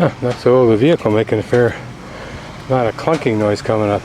That's the vehicle making a fair lot of clunking noise coming up.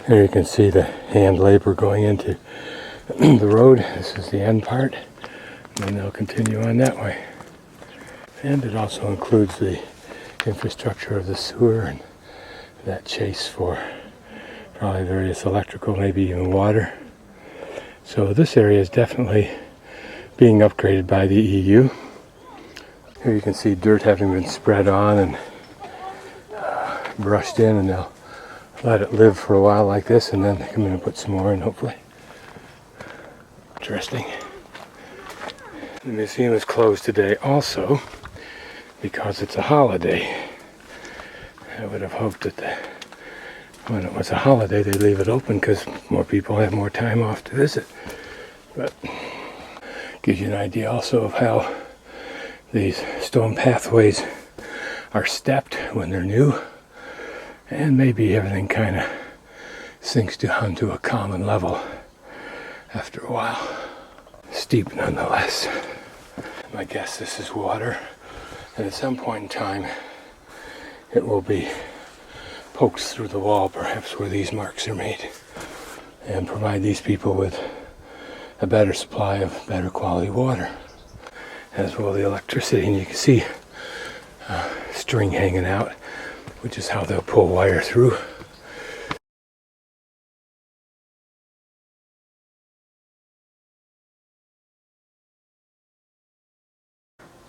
Here you can see the hand labor going into the road. This is the end part, and then they'll continue on that way. And it also includes the infrastructure of the sewer and that chase for probably various electrical, maybe even water. So this area is definitely being upgraded by the EU. Here you can see dirt having been spread on and brushed in, and they'll let it live for a while like this, and then they come in and put some more in, hopefully. Interesting. The museum is closed today also because it's a holiday. I would have hoped that when it was a holiday they'd leave it open because more people have more time off to visit. But gives you an idea also of how these stone pathways are stepped when they're new. And maybe everything kind of sinks down to a common level after a while. Steep nonetheless. I guess this is water, and at some point in time it will be poked through the wall, perhaps where these marks are made, and provide these people with a better supply of better quality water, as will the electricity. And you can see string hanging out, which is how they'll pull wire through.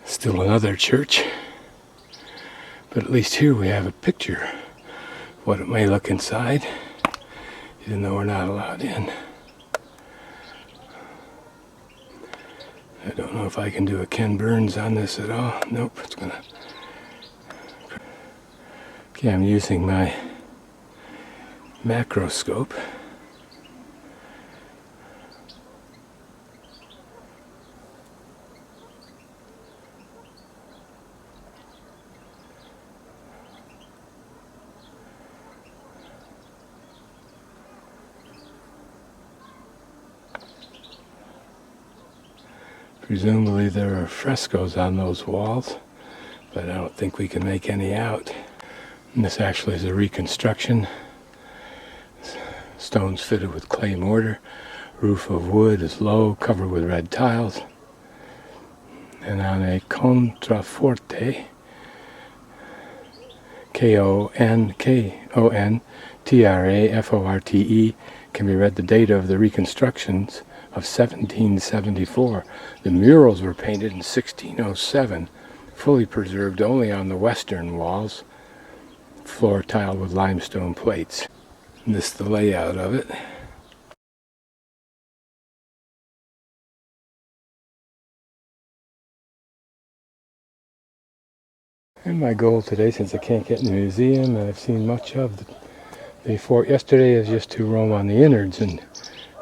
Still another church, but at least here we have a picture of what it may look inside, even though we're not allowed in. I don't know if I can do a Ken Burns on this at all. Nope, it's gonna... Okay, I'm using my macroscope. Presumably there are frescoes on those walls, but I don't think we can make any out. And this actually is a reconstruction. Stones fitted with clay mortar. Roof of wood is low, covered with red tiles. And on a contraforte, Kontraforte, can be read the date of the reconstructions of 1774. The murals were painted in 1607, fully preserved only on the western walls. Floor tiled with limestone plates. And this is the layout of it. And my goal today, since I can't get in the museum and I've seen much of the fort yesterday, is just to roam on the innards and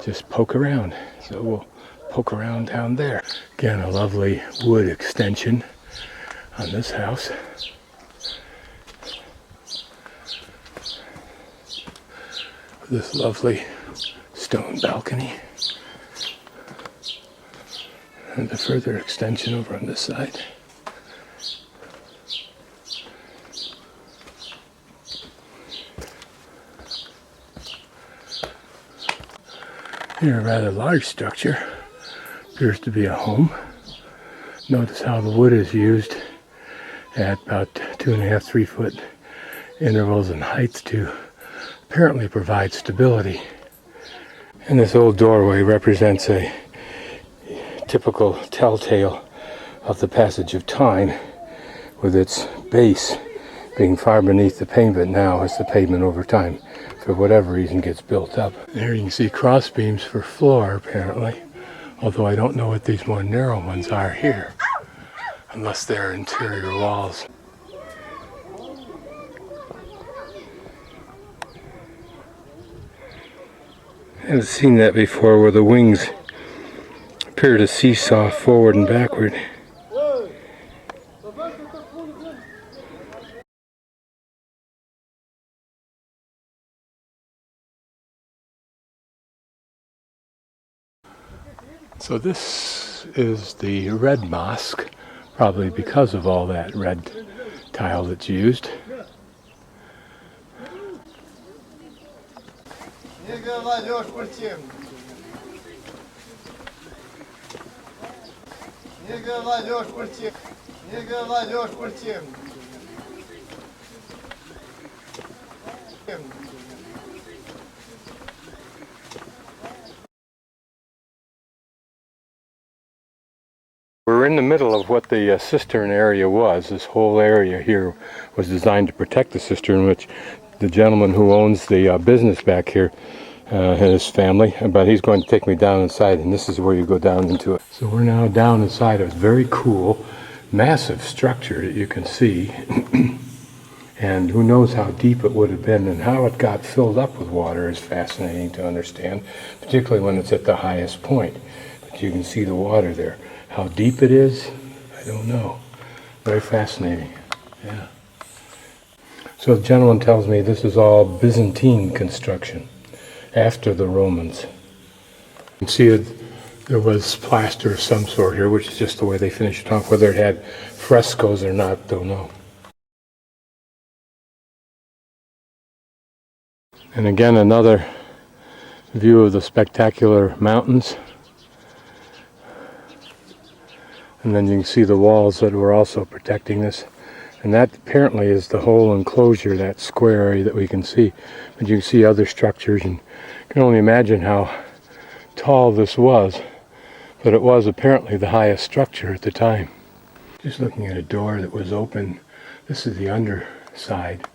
just poke around. So we'll poke around down there. Again, a lovely wood extension on this house. This lovely stone balcony, and a further extension over on this side. Here, a rather large structure, appears to be a home. Notice how the wood is used at about 2.5 to 3 foot intervals in height to apparently provide stability. And this old doorway represents a typical telltale of the passage of time, with its base being far beneath the pavement now as the pavement over time, for whatever reason, gets built up. There you can see cross beams for floor, apparently, although I don't know what these more narrow ones are here, unless they're interior walls. I haven't seen that before, where the wings appear to seesaw forward and backward. So this is the Red Mosque, probably because of all that red tile that's used. We're in the middle of what the cistern area was. This whole area here was designed to protect the cistern, which the gentleman who owns the business back here and his family, but he's going to take me down inside, and this is where you go down into it. So we're now down inside a very cool, massive structure that you can see. And who knows how deep it would have been, and how it got filled up with water is fascinating to understand, particularly when it's at the highest point. But you can see the water there. How deep it is, I don't know. Very fascinating. Yeah. So the gentleman tells me this is all Byzantine construction after the Romans. You can see there was plaster of some sort here, which is just the way they finished it off. Whether it had frescoes or not, don't know. And again, another view of the spectacular mountains. And then you can see the walls that were also protecting this. And that apparently is the whole enclosure, that square area that we can see. But you can see other structures, and you can only imagine how tall this was. But it was apparently the highest structure at the time. Just looking at a door that was open. This is the underside,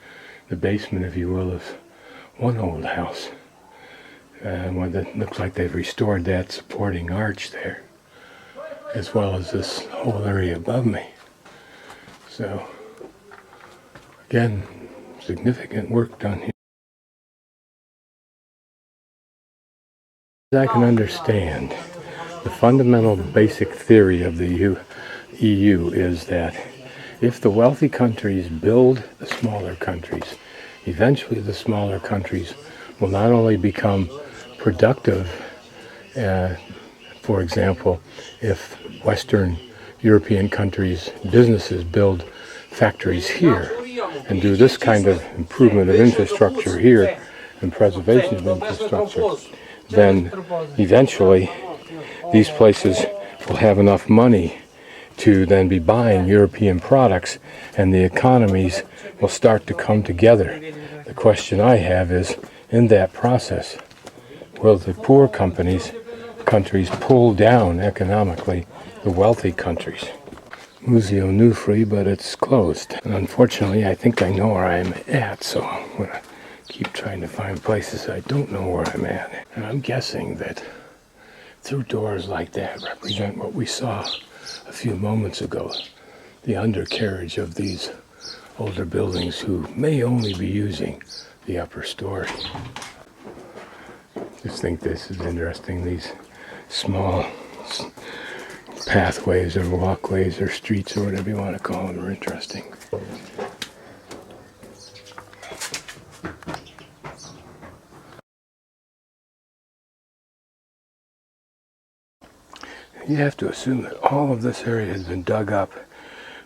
the basement, if you will, of one old house. One that looks like they've restored that supporting arch there, as well as this whole area above me. So, again, significant work done here. As I can understand, the fundamental basic theory of the EU is that if the wealthy countries build the smaller countries, eventually the smaller countries will not only become productive, for example, if Western European countries' businesses build factories here and do this kind of improvement of infrastructure here and preservation of infrastructure, then eventually these places will have enough money to then be buying European products, and the economies will start to come together. The question I have is, in that process, will the poor countries pull down economically the wealthy countries? Museo Nufri, but it's closed. And unfortunately, I think I know where I'm at, so I'm going to keep trying to find places I don't know where I'm at. And I'm guessing that through doors like that represent what we saw a few moments ago, the undercarriage of these older buildings who may only be using the upper story. Just think this is interesting. These small pathways or walkways or streets or whatever you want to call them are interesting. You have to assume that all of this area has been dug up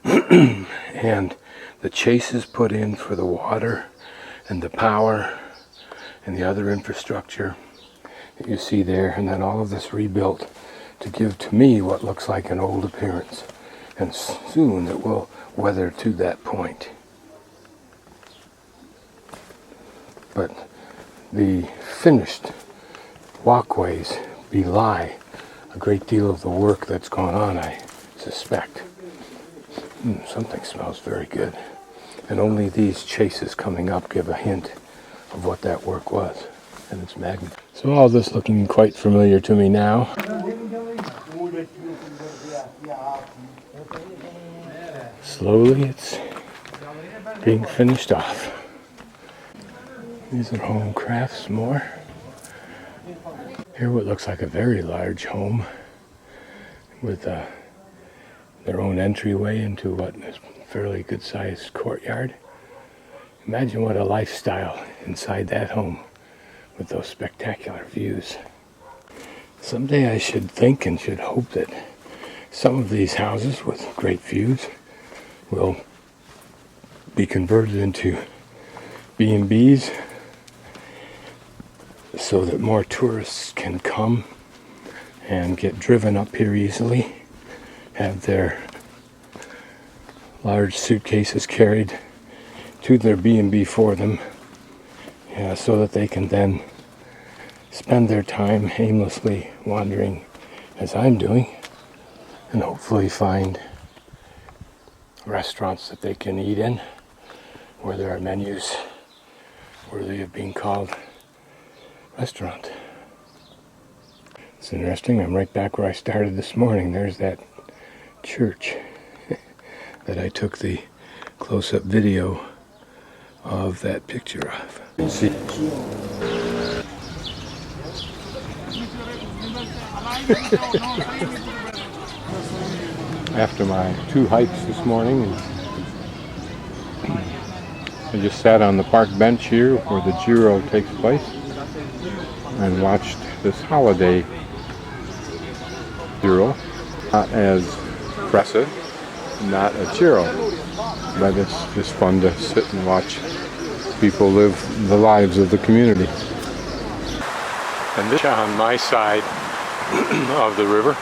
and the chases put in for the water and the power and the other infrastructure that you see there, and then all of this rebuilt to give to me what looks like an old appearance, and soon it will weather to that point. But the finished walkways belie a great deal of the work that's gone on, I suspect. Something smells very good. And only these chases coming up give a hint of what that work was. And it's magnificent. So all this looking quite familiar to me now. Slowly it's being finished off. These are home crafts more. Here what looks like a very large home with their own entryway into what is a fairly good-sized courtyard. Imagine what a lifestyle inside that home with those spectacular views. Someday I should think and should hope that some of these houses with great views will be converted into B&Bs so that more tourists can come and get driven up here easily, have their large suitcases carried to their B&B for them, so that they can then spend their time aimlessly wandering as I'm doing, and hopefully find restaurants that they can eat in where there are menus worthy of being called restaurant. It's interesting, I'm right back where I started this morning. There's that church that I took the close-up video of that picture of. See. After my 2 hikes this morning, I just sat on the park bench here where the Giro takes place and watched this holiday Giro. Not as impressive, not a Giro, but it's just fun to sit and watch people live the lives of the community. And this on my side of the river,